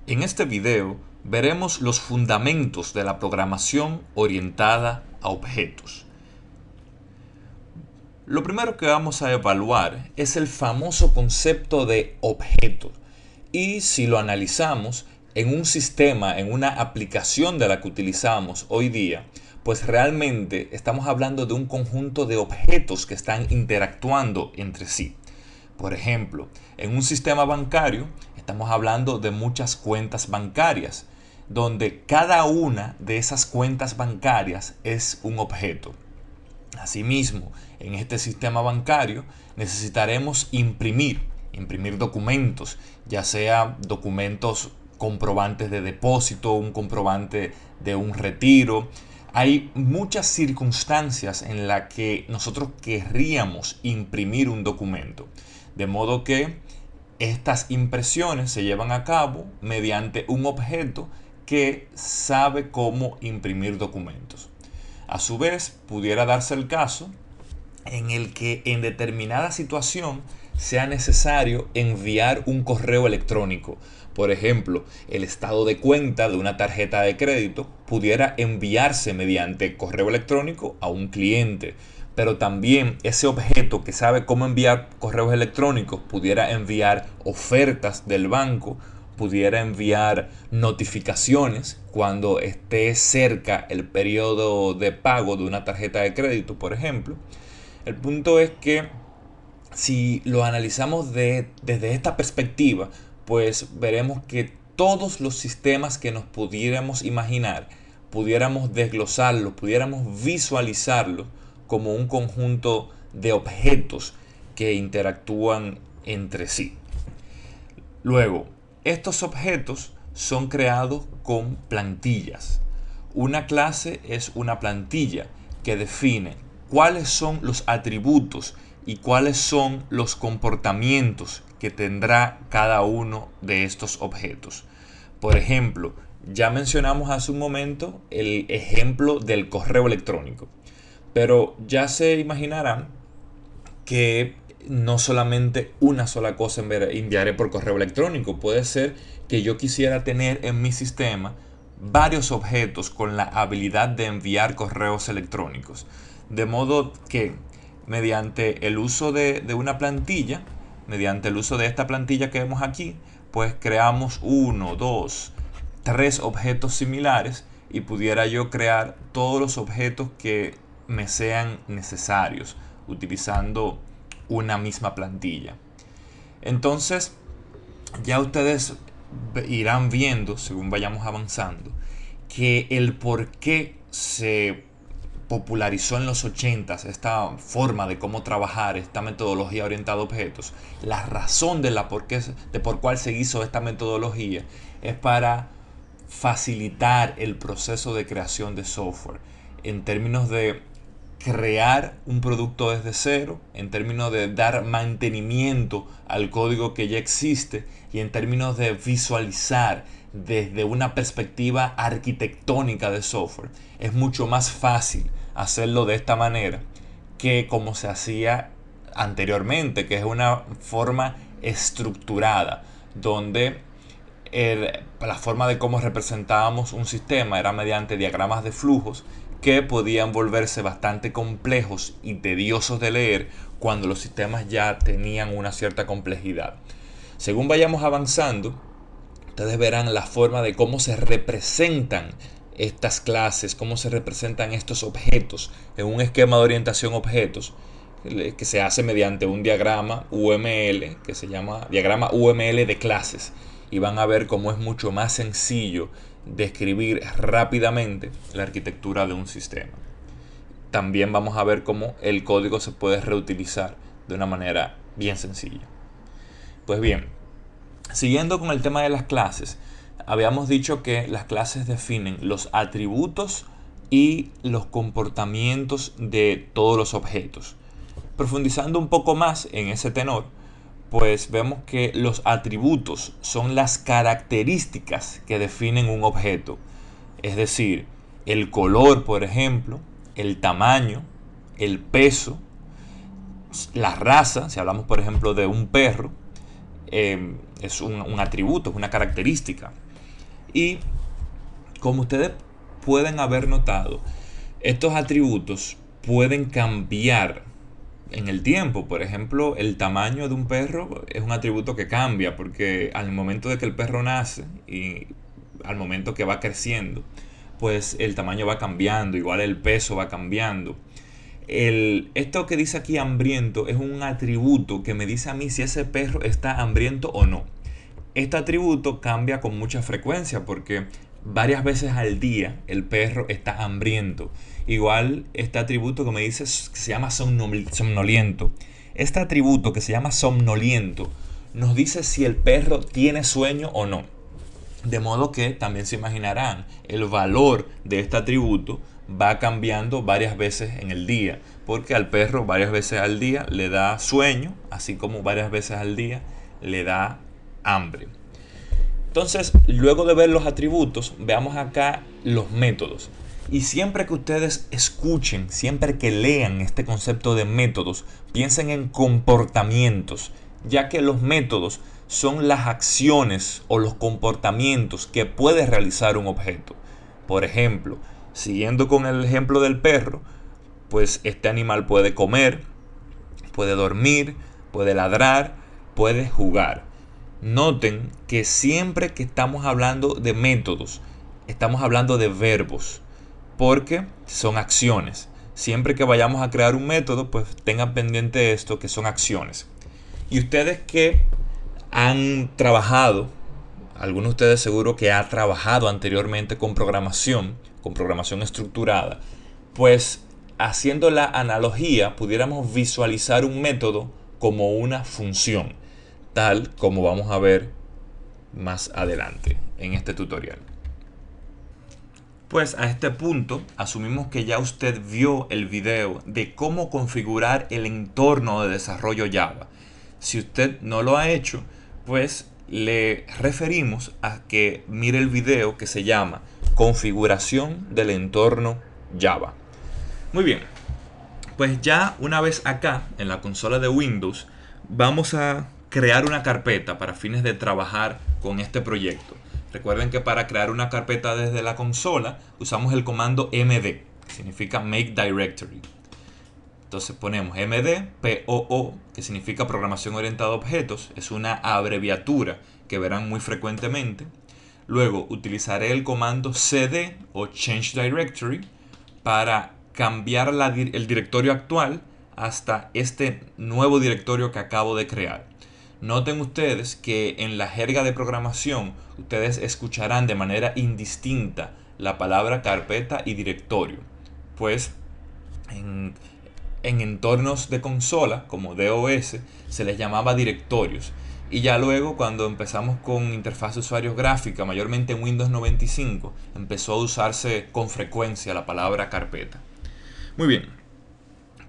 En este video veremos los fundamentos de la programación orientada a objetos. Lo primero que vamos a evaluar es el famoso concepto de objeto. Y si lo analizamos en un sistema, en una aplicación de la que utilizamos hoy día, pues realmente estamos hablando de un conjunto de objetos que están interactuando entre sí. Por ejemplo, en un sistema bancario estamos hablando de muchas cuentas bancarias, donde cada una de esas cuentas bancarias es un objeto. Asimismo, en este sistema bancario necesitaremos imprimir documentos, ya sea documentos comprobantes de depósito, un comprobante de un retiro. Hay muchas circunstancias en las que nosotros querríamos imprimir un documento. De modo que estas impresiones se llevan a cabo mediante un objeto que sabe cómo imprimir documentos. A su vez, pudiera darse el caso en el que en determinada situación sea necesario enviar un correo electrónico. Por ejemplo, el estado de cuenta de una tarjeta de crédito pudiera enviarse mediante correo electrónico a un cliente, pero también ese objeto que sabe cómo enviar correos electrónicos pudiera enviar ofertas del banco, pudiera enviar notificaciones cuando esté cerca el periodo de pago de una tarjeta de crédito, por ejemplo. El punto es que si lo analizamos desde esta perspectiva, pues veremos que todos los sistemas que nos pudiéramos imaginar, pudiéramos desglosarlos, pudiéramos visualizarlos como un conjunto de objetos que interactúan entre sí. Luego, estos objetos son creados con plantillas. Una clase es una plantilla que define cuáles son los atributos y cuáles son los comportamientos que tendrá cada uno de estos objetos. Por ejemplo, ya mencionamos hace un momento el ejemplo del correo electrónico, pero ya se imaginarán que no solamente una sola cosa enviaré por correo electrónico. Puede ser que yo quisiera tener en mi sistema varios objetos con la habilidad de enviar correos electrónicos. De modo que mediante el uso de una plantilla, mediante el uso de esta plantilla que vemos aquí, pues creamos uno, dos, tres objetos similares y pudiera yo crear todos los objetos que me sean necesarios utilizando una misma plantilla. Entonces, ya ustedes irán viendo, según vayamos avanzando, que el por qué se popularizó en los 80 esta forma de cómo trabajar, esta metodología orientada a objetos, la razón de por cuál se hizo esta metodología es para facilitar el proceso de creación de software en términos de crear un producto desde cero, en términos de dar mantenimiento al código que ya existe y en términos de visualizar desde una perspectiva arquitectónica de software. Es mucho más fácil hacerlo de esta manera que como se hacía anteriormente, que es una forma estructurada, donde la forma de cómo representábamos un sistema era mediante diagramas de flujos que podían volverse bastante complejos y tediosos de leer cuando los sistemas ya tenían una cierta complejidad. Según vayamos avanzando, ustedes verán la forma de cómo se representan estas clases, cómo se representan estos objetos en un esquema de orientación a objetos que se hace mediante un diagrama UML que se llama diagrama UML de clases, y van a ver cómo es mucho más sencillo describir rápidamente la arquitectura de un sistema. También vamos a ver cómo el código se puede reutilizar de una manera bien sencilla. Pues bien, siguiendo con el tema de las clases, habíamos dicho que las clases definen los atributos y los comportamientos de todos los objetos. Profundizando un poco más en ese tenor, pues vemos que los atributos son las características que definen un objeto. Es decir, el color, por ejemplo, el tamaño, el peso, la raza. Si hablamos, por ejemplo, de un perro, es un atributo, es una característica. Y como ustedes pueden haber notado, estos atributos pueden cambiar en el tiempo. Por ejemplo, el tamaño de un perro es un atributo que cambia porque al momento de que el perro nace y al momento que va creciendo, pues el tamaño va cambiando, igual el peso va cambiando. Esto que dice aquí hambriento es un atributo que me dice a mí si ese perro está hambriento o no. Este atributo cambia con mucha frecuencia porque varias veces al día el perro está hambriento. Igual este atributo que me dice que se llama somnoliento. Este atributo que se llama somnoliento nos dice si el perro tiene sueño o no. De modo que también se imaginarán, el valor de este atributo va cambiando varias veces en el día, porque al perro varias veces al día le da sueño, así como varias veces al día le da hambre. Entonces, luego de ver los atributos, veamos acá los métodos. Y siempre que ustedes escuchen, siempre que lean este concepto de métodos, piensen en comportamientos, ya que los métodos son las acciones o los comportamientos que puede realizar un objeto. Por ejemplo, siguiendo con el ejemplo del perro, pues este animal puede comer, puede dormir, puede ladrar, puede jugar. Noten que siempre que estamos hablando de métodos, estamos hablando de verbos, porque son acciones. Siempre que vayamos a crear un método, pues tengan pendiente esto, que son acciones. Y ustedes que han trabajado, algunos de ustedes seguro que ha trabajado anteriormente con programación estructurada, pues haciendo la analogía pudiéramos visualizar un método como una función, tal como vamos a ver más adelante en este tutorial. Pues a este punto asumimos que ya usted vio el video de cómo configurar el entorno de desarrollo Java. Si usted no lo ha hecho, pues le referimos a que mire el video que se llama Configuración del entorno Java. Muy bien, pues ya una vez acá en la consola de Windows vamos a crear una carpeta para fines de trabajar con este proyecto. Recuerden que para crear una carpeta desde la consola usamos el comando md, que significa Make Directory. Entonces ponemos md-poo, que significa programación orientada a objetos, es una abreviatura que verán muy frecuentemente. Luego utilizaré el comando cd o Change Directory para cambiar el directorio actual hasta este nuevo directorio que acabo de crear. Noten ustedes que en la jerga de programación ustedes escucharán de manera indistinta la palabra carpeta y directorio, pues en entornos de consola como DOS se les llamaba directorios, y ya luego cuando empezamos con interfaz de usuarios gráfica, mayormente en Windows 95, empezó a usarse con frecuencia la palabra carpeta. Muy bien,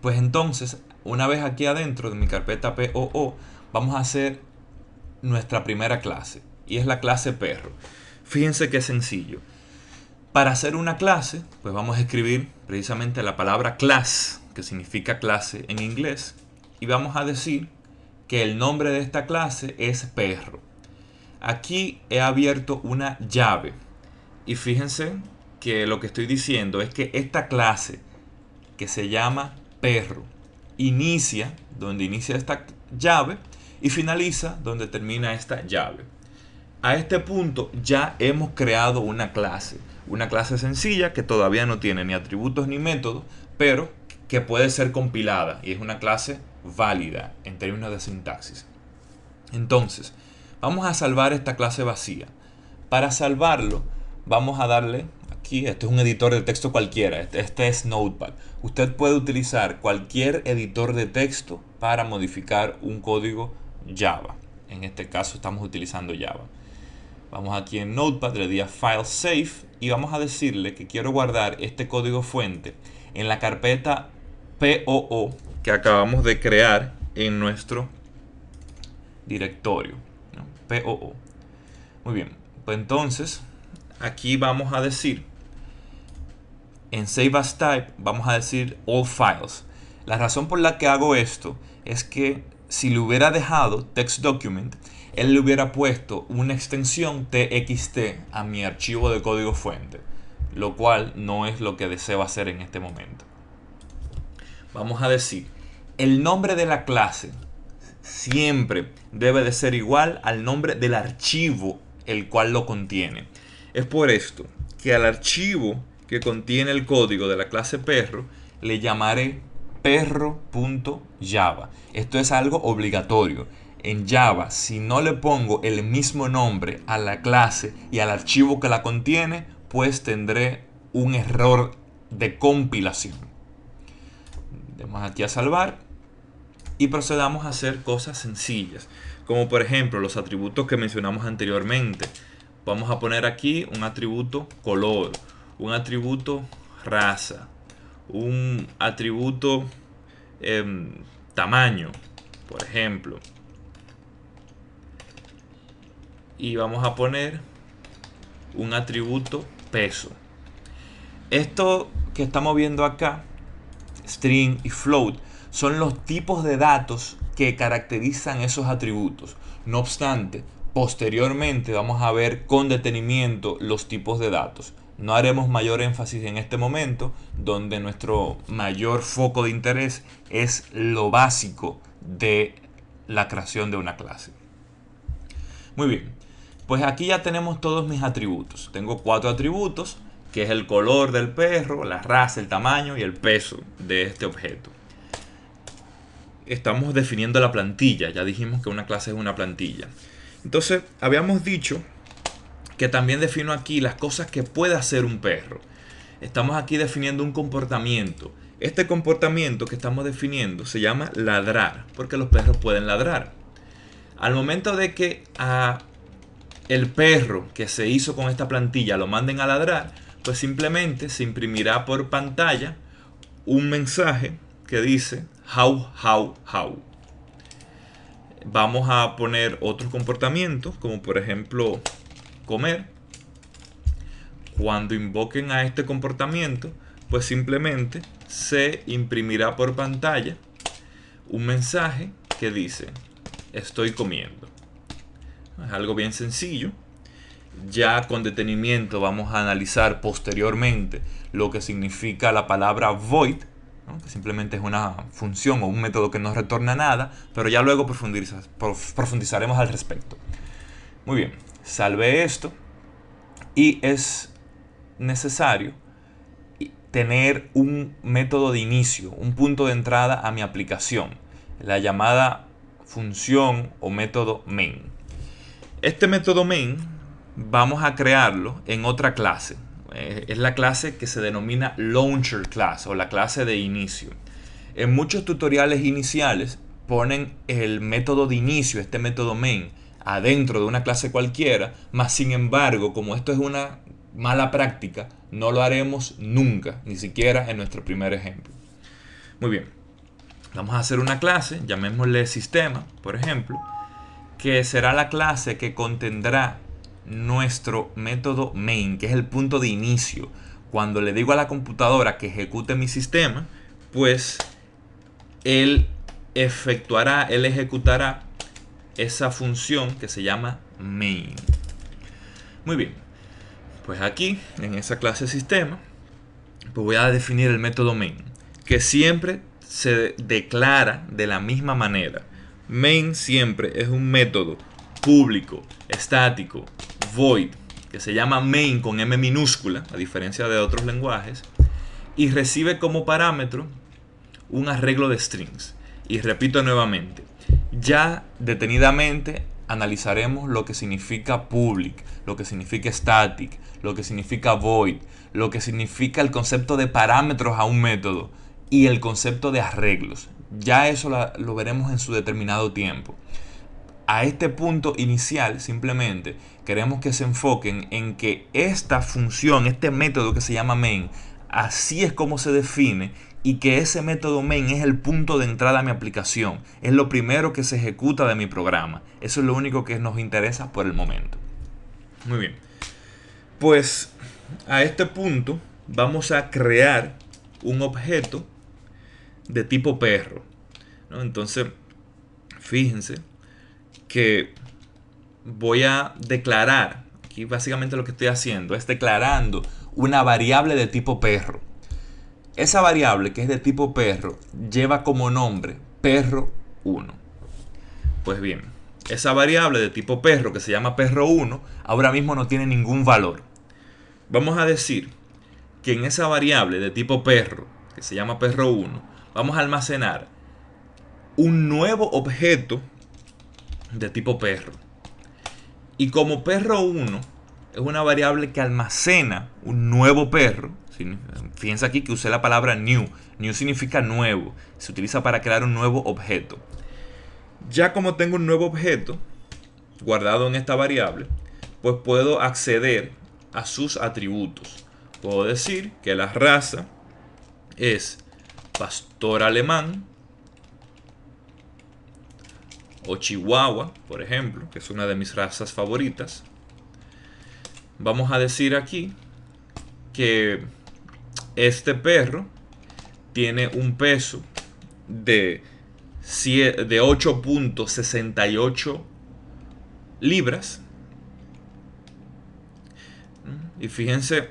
pues entonces una vez aquí adentro de mi carpeta POO vamos a hacer nuestra primera clase, y es la clase perro. Fíjense qué sencillo. Para hacer una clase, pues vamos a escribir precisamente la palabra class, que significa clase en inglés, y vamos a decir que el nombre de esta clase es perro. Aquí he abierto una llave, y fíjense que lo que estoy diciendo es que esta clase, que se llama perro, inicia donde inicia esta llave y finaliza donde termina esta llave. A este punto ya hemos creado una clase sencilla que todavía no tiene ni atributos ni métodos, pero que puede ser compilada y es una clase válida en términos de sintaxis. Entonces, vamos a salvar esta clase vacía. Para salvarlo, vamos a darle aquí, este es un editor de texto cualquiera, este es Notepad. Usted puede utilizar cualquier editor de texto para modificar un código Java. En este caso estamos utilizando Java. Vamos aquí en Notepad, le di a File Save y vamos a decirle que quiero guardar este código fuente en la carpeta POO que acabamos de crear en nuestro directorio, ¿no? POO. Muy bien, pues entonces aquí vamos a decir en Save as Type, vamos a decir All Files. La razón por la que hago esto es que si le hubiera dejado text document, él le hubiera puesto una extensión txt a mi archivo de código fuente, lo cual no es lo que deseo hacer en este momento. Vamos a decir, el nombre de la clase siempre debe de ser igual al nombre del archivo el cual lo contiene. Es por esto que al archivo que contiene el código de la clase perro le llamaré perro.java. Esto es algo obligatorio. En Java, si no le pongo el mismo nombre a la clase y al archivo que la contiene, pues tendré un error de compilación. Demos aquí a salvar y procedamos a hacer cosas sencillas, como por ejemplo los atributos que mencionamos anteriormente. Vamos a poner aquí un atributo color, un atributo raza, un atributo tamaño, por ejemplo. Y vamos a poner un atributo peso. Esto que estamos viendo acá, string y float, son los tipos de datos que caracterizan esos atributos. No obstante, posteriormente vamos a ver con detenimiento los tipos de datos. No haremos mayor énfasis en este momento, donde nuestro mayor foco de interés es lo básico de la creación de una clase. Muy bien, pues aquí ya tenemos todos mis atributos. Tengo 4 atributos, que es el color del perro, la raza, el tamaño y el peso de este objeto. Estamos definiendo la plantilla. Ya dijimos que una clase es una plantilla. Entonces, habíamos dicho que también defino aquí las cosas que puede hacer un perro. Estamos aquí definiendo un comportamiento. Este comportamiento que estamos definiendo se llama ladrar, porque los perros pueden ladrar. Al momento de que a el perro que se hizo con esta plantilla lo manden a ladrar, pues simplemente se imprimirá por pantalla un mensaje que dice how, how, how. Vamos a poner otros comportamientos, como por ejemplo comer. Cuando invoquen a este comportamiento, pues simplemente se imprimirá por pantalla un mensaje que dice estoy comiendo. Es algo bien sencillo. Ya con detenimiento vamos a analizar posteriormente lo que significa la palabra void, ¿no? Que simplemente es una función o un método que no retorna nada, pero ya luego profundizaremos al respecto. Muy bien, salvé esto y es necesario tener un método de inicio, un punto de entrada a mi aplicación, la llamada función o método main. Este método main vamos a crearlo en otra clase. Es la clase que se denomina Launcher Class o la clase de inicio. En muchos tutoriales iniciales ponen el método de inicio, este método main, adentro de una clase cualquiera, mas sin embargo, como esto es una mala práctica, no lo haremos nunca, ni siquiera en nuestro primer ejemplo. Muy bien, vamos a hacer una clase, llamémosle sistema, por ejemplo, que será la clase que contendrá nuestro método main, que es el punto de inicio. Cuando le digo a la computadora que ejecute mi sistema, pues él ejecutará esa función que se llama main. Muy bien, pues aquí en esa clase sistema, pues voy a definir el método main, que siempre se declara de la misma manera. Main siempre es un método público, estático, void, que se llama main con M minúscula, a diferencia de otros lenguajes, y recibe como parámetro un arreglo de strings. Y repito nuevamente, ya detenidamente analizaremos lo que significa public, lo que significa static, lo que significa void, lo que significa el concepto de parámetros a un método y el concepto de arreglos. Ya eso lo veremos en su determinado tiempo. A este punto inicial simplemente queremos que se enfoquen en que esta función, este método que se llama main, así es como se define y que ese método main es el punto de entrada a mi aplicación. Es lo primero que se ejecuta de mi programa. Eso es lo único que nos interesa por el momento. Muy bien. Pues a este punto vamos a crear un objeto de tipo perro, ¿no? Entonces, fíjense que voy a declarar, aquí básicamente lo que estoy haciendo es declarando una variable de tipo perro. Esa variable que es de tipo perro lleva como nombre perro1. Pues bien, esa variable de tipo perro que se llama perro1 ahora mismo no tiene ningún valor. Vamos a decir que en esa variable de tipo perro que se llama perro1 vamos a almacenar un nuevo objeto de tipo perro. Y como perro1 es una variable que almacena un nuevo perro, fíjense aquí que usé la palabra new. New significa nuevo, se utiliza para crear un nuevo objeto. Ya como tengo un nuevo objeto guardado en esta variable, pues puedo acceder a sus atributos. Puedo decir que la raza es pastor alemán o chihuahua, por ejemplo, que es una de mis razas favoritas. Vamos a decir aquí que este perro tiene un peso de 8.68 libras. Y fíjense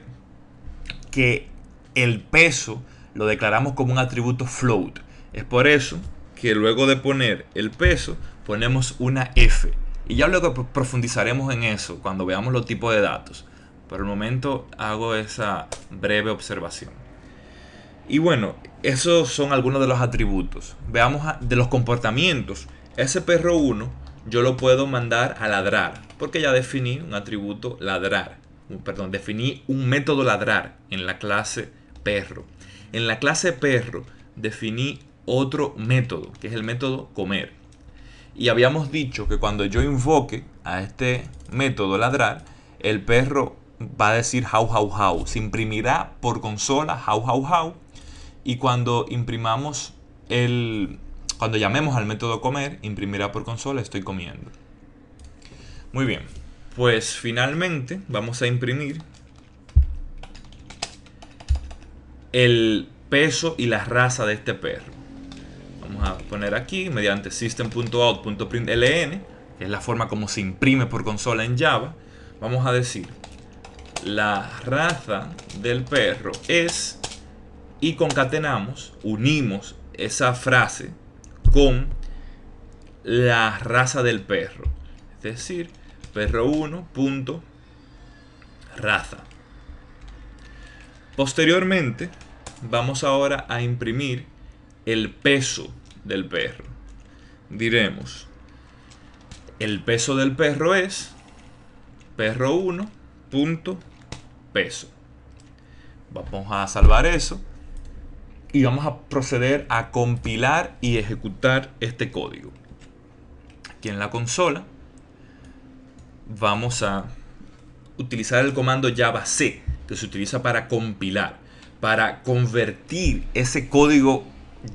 que el peso lo declaramos como un atributo float. Es por eso que luego de poner el peso ponemos una F. Y ya luego profundizaremos en eso cuando veamos los tipos de datos. Por el momento hago esa breve observación. Y bueno, esos son algunos de los atributos. Veamos de los comportamientos. Ese perro1 yo lo puedo mandar a ladrar, porque ya definí un atributo ladrar. Perdón, definí un método ladrar en la clase perro. En la clase perro definí otro método, que es el método comer. Y habíamos dicho que cuando yo invoque a este método ladrar, el perro va a decir how how how. Se imprimirá por consola how how how. Y cuando cuando llamemos al método comer, imprimirá por consola estoy comiendo. Muy bien, pues finalmente vamos a imprimir el peso y la raza de este perro. Vamos a poner aquí mediante system.out.println, que es la forma como se imprime por consola en Java. Vamos a decir la raza del perro es, y concatenamos, unimos esa frase con la raza del perro, es decir, perro1.raza. Posteriormente vamos ahora a imprimir el peso del perro. Diremos el peso del perro es perro1.peso. Vamos a salvar eso y vamos a proceder a compilar y ejecutar este código. Aquí en la consola vamos a utilizar el comando javac, que se utiliza para compilar, para convertir ese código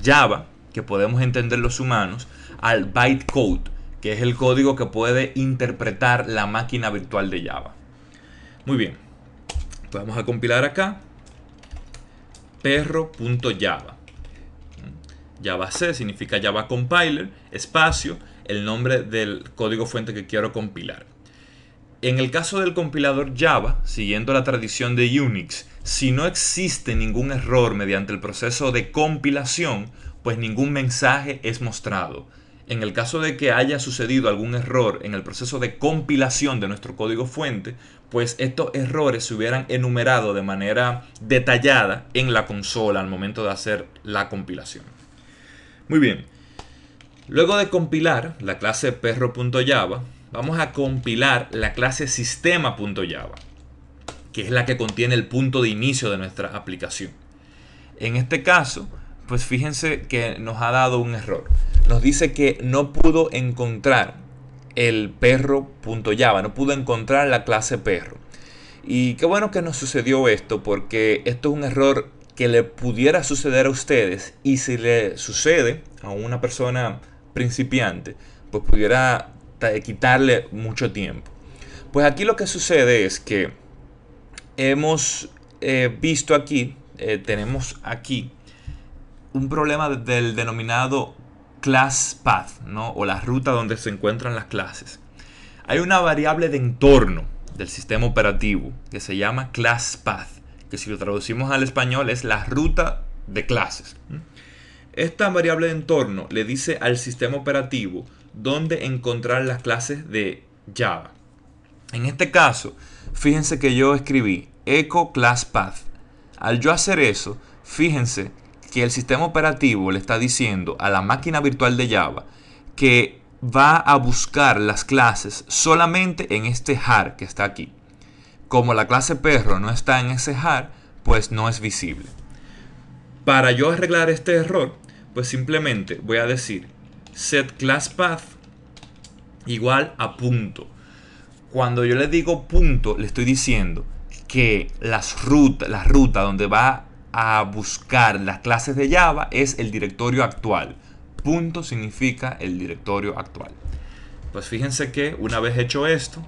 Java que podemos entender los humanos al bytecode, que es el código que puede interpretar la máquina virtual de Java. Muy bien, pues vamos a compilar acá perro.java. Javac significa Java Compiler, espacio, el nombre del código fuente que quiero compilar. En el caso del compilador Java, siguiendo la tradición de Unix, si no existe ningún error mediante el proceso de compilación, pues ningún mensaje es mostrado. En el caso de que haya sucedido algún error en el proceso de compilación de nuestro código fuente, pues estos errores se hubieran enumerado de manera detallada en la consola al momento de hacer la compilación. Muy bien. Luego de compilar la clase perro.java, vamos a compilar la clase sistema.java, que es la que contiene el punto de inicio de nuestra aplicación. En este caso, pues fíjense que nos ha dado un error. Nos dice que no pudo encontrar el perro.java, no pudo encontrar la clase perro. Y qué bueno que nos sucedió esto, porque esto es un error que le pudiera suceder a ustedes, y si le sucede a una persona principiante, pues pudiera quitarle mucho tiempo. Pues aquí lo que sucede es que hemos visto aquí, tenemos aquí un problema del denominado class path, ¿no? O la ruta donde se encuentran las clases. Hay una variable de entorno del sistema operativo que se llama class path, que si lo traducimos al español es la ruta de clases. Esta variable de entorno le dice al sistema operativo dónde encontrar las clases de Java. En este caso, fíjense que yo escribí echo class path. Al yo hacer eso, fíjense que el sistema operativo le está diciendo a la máquina virtual de Java que va a buscar las clases solamente en este jar que está aquí. Como la clase perro no está en ese jar, pues no es visible. Para yo arreglar este error, pues simplemente voy a decir set class path igual a punto. Cuando yo le digo punto, le estoy diciendo que la ruta donde va a buscar las clases de Java es el directorio actual. Punto significa el directorio actual. Pues fíjense que una vez hecho esto,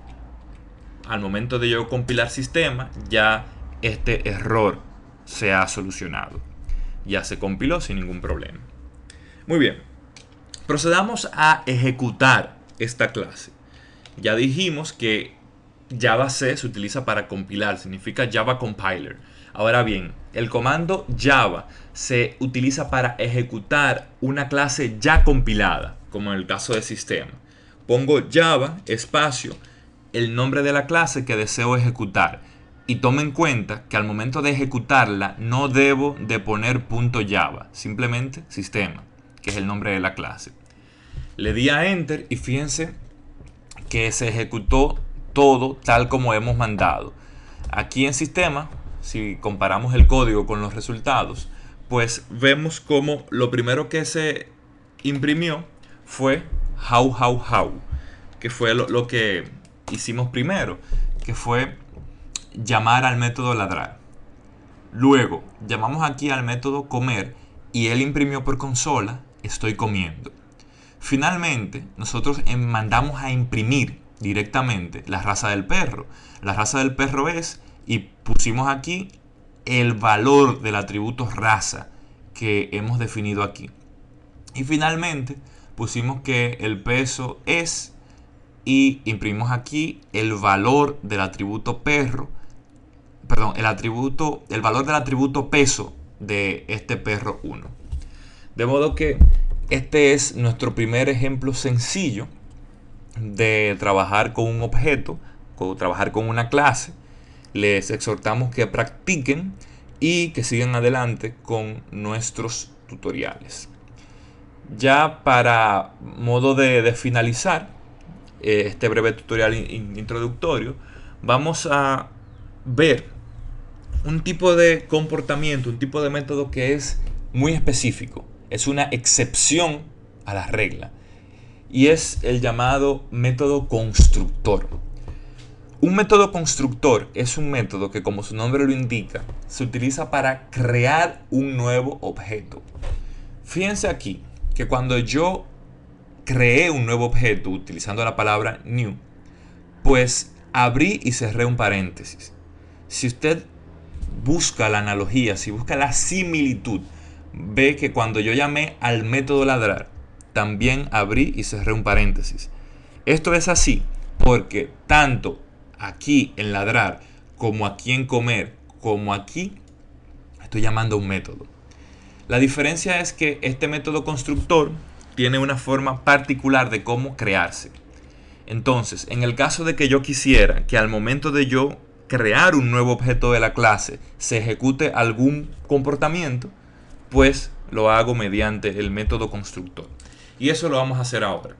al momento de yo compilar sistema, ya este error se ha solucionado. Ya se compiló sin ningún problema. Muy bien. Procedamos a ejecutar esta clase. Ya dijimos que Java C se utiliza para compilar, significa Java Compiler. Ahora bien, el comando Java se utiliza para ejecutar una clase ya compilada, como en el caso de sistema. Pongo Java, espacio, el nombre de la clase que deseo ejecutar. Y tome en cuenta que al momento de ejecutarla no debo de poner .java, simplemente sistema, que es el nombre de la clase. Le di a Enter y fíjense que se ejecutó todo tal como hemos mandado. Aquí en sistema, si comparamos el código con los resultados, pues vemos como lo primero que se imprimió fue how, que fue lo que hicimos primero, que fue llamar al método ladrar. Luego llamamos aquí al método comer y él imprimió por consola estoy comiendo. Finalmente nosotros mandamos a imprimir directamente la raza del perro. La raza del perro es, y pusimos aquí el valor del atributo raza que hemos definido aquí. Y finalmente pusimos que el peso es, y imprimimos aquí el valor del atributo perro, perdón, el valor del atributo peso de este perro 1. De modo que este es nuestro primer ejemplo sencillo de trabajar con un objeto, trabajar con una clase. Les exhortamos que practiquen y que sigan adelante con nuestros tutoriales. Ya para modo de finalizar este breve tutorial introductorio, vamos a ver un tipo de comportamiento, un tipo de método que es muy específico. Es una excepción a la regla. Y es el llamado método constructor. Un método constructor es un método que, como su nombre lo indica, se utiliza para crear un nuevo objeto. Fíjense aquí que cuando yo creé un nuevo objeto utilizando la palabra new, pues abrí y cerré un paréntesis. Si usted busca la analogía, si busca la similitud, ve que cuando yo llamé al método ladrar, también abrí y cerré un paréntesis. Esto es así porque tanto aquí en ladrar, como aquí en comer, como aquí, estoy llamando a un método. La diferencia es que este método constructor tiene una forma particular de cómo crearse. Entonces, en el caso de que yo quisiera que al momento de yo crear un nuevo objeto de la clase se ejecute algún comportamiento, pues lo hago mediante el método constructor. Y eso lo vamos a hacer ahora.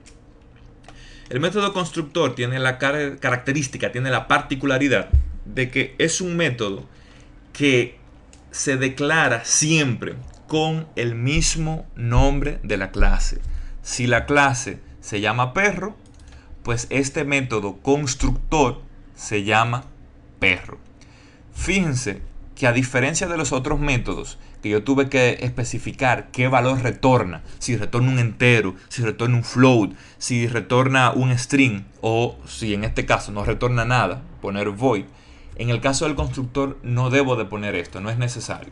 El método constructor tiene la característica, tiene la particularidad de que es un método que se declara siempre con el mismo nombre de la clase. Si la clase se llama perro, pues este método constructor se llama perro. Fíjense que a diferencia de los otros métodos que yo tuve que especificar qué valor retorna, si retorna un entero, si retorna un float, si retorna un string o si en este caso no retorna nada, poner void. En el caso del constructor no debo de poner esto, no es necesario.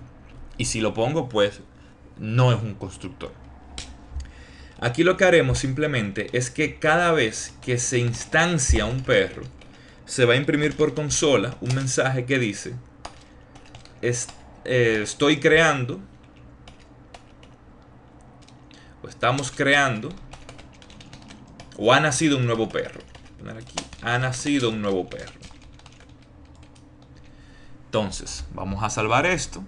Y si lo pongo, pues no es un constructor. Aquí lo que haremos simplemente es que cada vez que se instancia un perro, se va a imprimir por consola un mensaje que dice: estoy creando, o estamos creando, o ha nacido un nuevo perro. Poner aquí, ha nacido un nuevo perro. Entonces, vamos a salvar esto.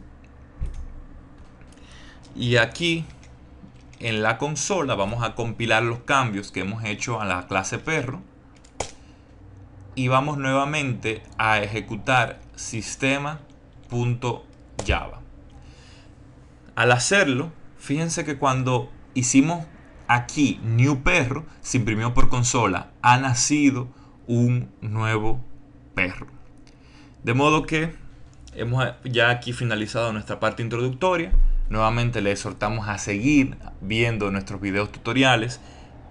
Y aquí, en la consola, vamos a compilar los cambios que hemos hecho a la clase perro. Y vamos nuevamente a ejecutar sistema.java. Al hacerlo, fíjense que cuando hicimos aquí new perro, se imprimió por consola: ha nacido un nuevo perro. De modo que hemos ya aquí finalizado nuestra parte introductoria. Nuevamente les exhortamos a seguir viendo nuestros videos tutoriales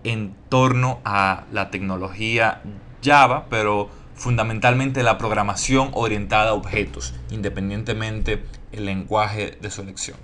en torno a la tecnología Java, pero fundamentalmente la programación orientada a objetos, independientemente del lenguaje de su elección.